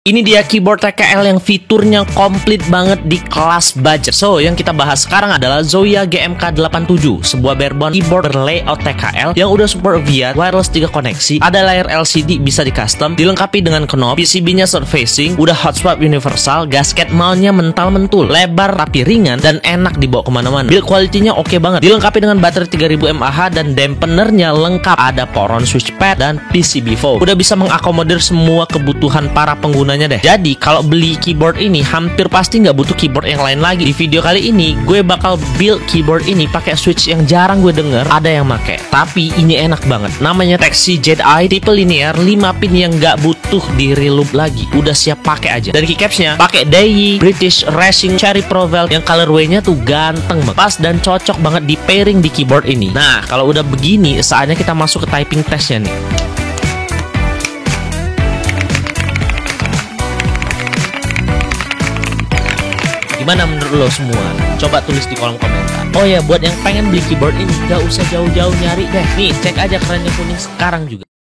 Ini dia keyboard TKL yang fiturnya komplit banget di kelas budget. So, yang kita bahas sekarang adalah Zoya GMK87, sebuah barebone keyboard berlayout TKL yang udah support VIA, wireless 3 koneksi, ada layar LCD bisa di custom, dilengkapi dengan knob, PCB-nya surface facing, udah hot swap universal, gasket mount-nya mental-mentul, lebar tapi ringan dan enak dibawa kemana-mana. Build quality-nya oke banget, dilengkapi dengan baterai 3000 mAh dan dampenernya lengkap, ada poron switch pad dan PCB foam. Udah bisa mengakomodir semua kebutuhan para pengguna deh. Jadi kalau beli keyboard ini hampir pasti nggak butuh keyboard yang lain lagi. Di video kali ini gue bakal build keyboard ini pakai switch yang jarang gue denger ada yang make. Tapi ini enak banget. Namanya Texi Jedi tipe linear 5 pin yang nggak butuh di reloop lagi. Udah siap pakai aja. Dan keycapsnya pakai Daiyi British Racing Cherry Provel yang colorway-nya tuh ganteng banget. Pas dan cocok banget di pairing di keyboard ini. Nah kalau udah begini saatnya kita masuk ke typing testnya nih. Gimana menurut lo semua? Coba tulis di kolom komentar. Oh ya, buat yang pengen beli keyboard ini, gak usah jauh-jauh nyari deh. Nih, cek aja keranjang kuning sekarang juga.